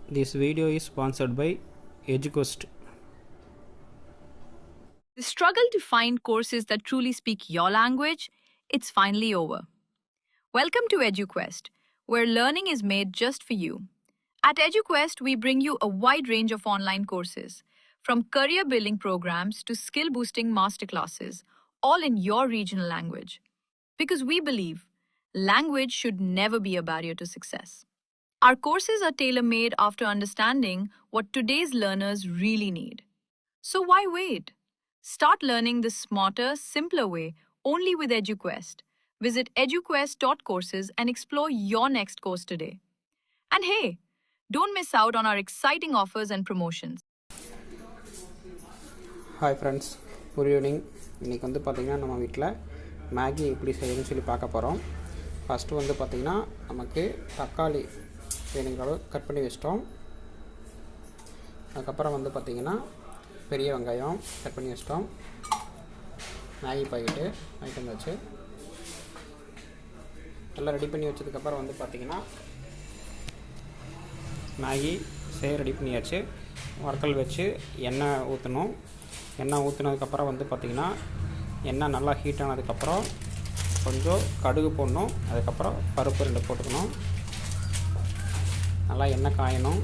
This video is sponsored by EduQuest. The struggle to find courses that truly speak your language, it's finally over. Welcome to EduQuest, where learning is made just for you. At EduQuest, we bring you a wide range of online courses, from career building programs to skill boosting masterclasses, all in your regional language. Because we believe language should never be a barrier to success. Our courses are tailor made after understanding what today's learners really need. So why wait? Start learning the smarter, simpler way only with EduQuest. Visit eduquest.courses and explore your next course today. And hey, don't miss out on our exciting offers and promotions. Hi friends, good evening. இன்றைக்கி வந்து பார்த்திங்கன்னா நம்ம வீட்டில் Maggi எப்படி செய்யணும்னு சொல்லி பார்க்க போகிறோம். ஃபஸ்ட்டு வந்து பார்த்திங்கன்னா நமக்கு தக்காளி வேணுங்கிற அளவு கட் பண்ணி வச்சிட்டோம். அதுக்கப்புறம் வந்து பார்த்திங்கன்னா பெரிய வெங்காயம் கட் பண்ணி வச்சிட்டோம். மேகி பாக்கெட்டு வாங்கிட்டு வந்தாச்சு. எல்லாம் ரெடி பண்ணி வச்சதுக்கப்புறம் வந்து பார்த்திங்கன்னா மேகி செய்ய ரெடி பண்ணியாச்சு. வறுக்கல் வச்சு எண்ணெய் ஊற்றணும். எண்ணெய் ஊற்றினதுக்கப்புறம் வந்து பார்த்திங்கன்னா எண்ணெய் நல்லா ஹீட் ஆனதுக்கப்புறம் கொஞ்சம் கடுகு போடணும். அதுக்கப்புறம் பருப்பு 2 போட்டுக்கணும். நல்லா எண்ணெய் காயணும்.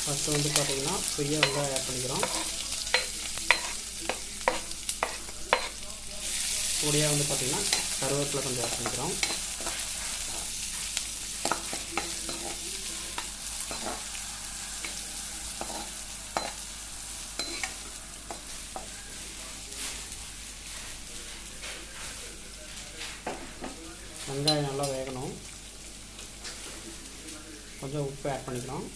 ஃபஸ்ட்டு வந்து பார்த்திங்கன்னா பெரிய வெங்காயம் ஆட் பண்ணிக்கிறோம். கூடயே வந்து பார்த்திங்கன்னா கருவேப்பிலை கொஞ்சம் ஆட் பண்ணிக்கிறோம். வெங்காயம் நல்லா வேகணும். கொஞ்சம் உப்பு ஆட் பண்ணிக்கிறோம்.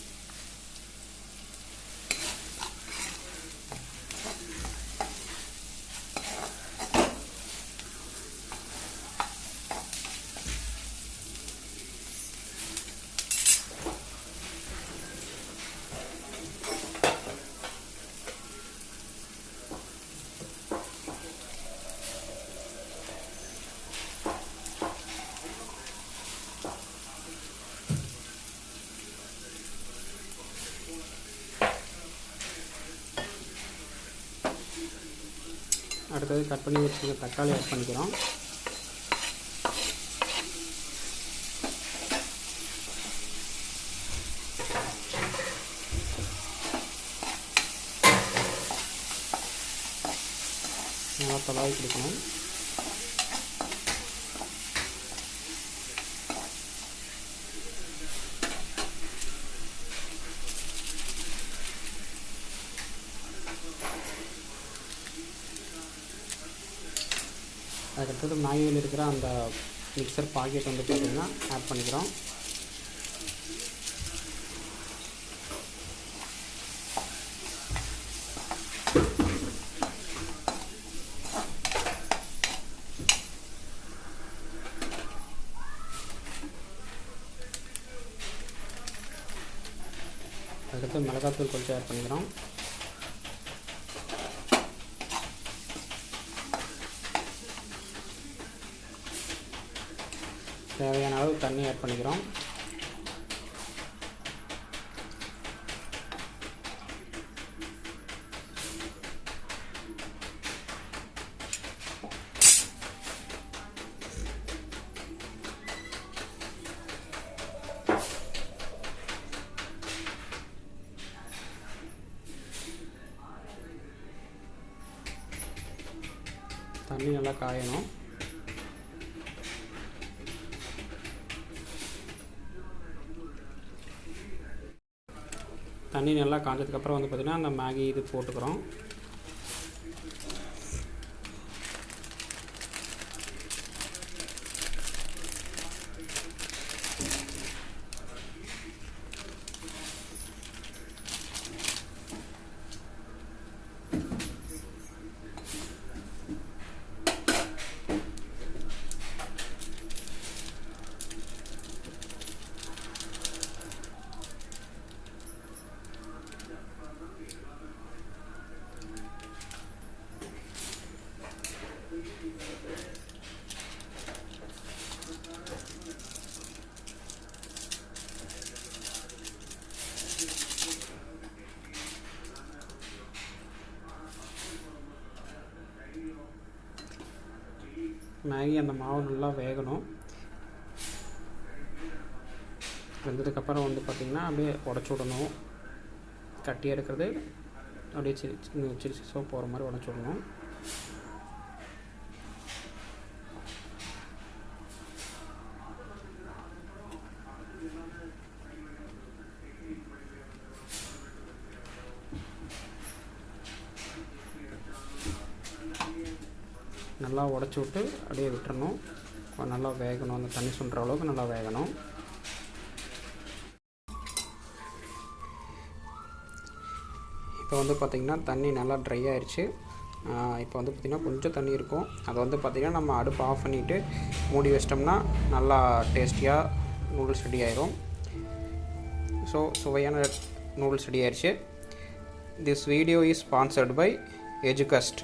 அடுத்தது கட் பண்ணி வச்சுருக்க தக்காளி ஆட் பண்ணிக்கிறோம். நல்லா தடவி கொடுக்கணும். அதுக்கடுத்தது மேகியில் இருக்கிற அந்த மிக்சர் பாக்கெட் வந்து பார்த்திங்கன்னா ஆட் பண்ணிக்கிறோம். அதுக்கடுத்து மிளகாத்தூள் கொஞ்சம் ஆட் பண்ணிக்கிறோம். தேவையான அளவு தண்ணி ஆட் பண்ணிக்கிறோம். தண்ணி நல்லா காயணும். தண்ணி நல்லா காஞ்சதுக்கப்புறம் வந்து பார்த்திங்கன்னா அந்த மேகி இது போட்டுக்கிறோம். மேகி அந்த மாவு நல்லா வேகணும். வெந்ததுக்கப்புறம் வந்து பார்த்திங்கன்னா அப்படியே உடச்சி விடணும். கட்டியாக இருக்கிறது அப்படியே சிறுசோ போகிற மாதிரி உடச்சி விடணும். நல்லா உடச்சி விட்டு அப்படியே விட்டுறணும். நல்லா வேகணும். அந்த தண்ணி சுண்டுற அளவுக்கு நல்லா வேகணும். இப்போ வந்து பார்த்திங்கன்னா தண்ணி நல்லா ட்ரை ஆயிடுச்சு. இப்போ வந்து பார்த்திங்கன்னா கொஞ்சம் தண்ணி இருக்கும். அதை வந்து பார்த்திங்கன்னா நம்ம அடுப்பு ஆஃப் பண்ணிவிட்டு மூடி வச்சிட்டோம்னா நல்லா டேஸ்டியாக நூடுல்ஸ் ரெடி ஆயிரும். ஸோ சுவையான நூடுல்ஸ் ரெடி ஆயிடுச்சு. This video is sponsored by எஜுகஸ்ட்.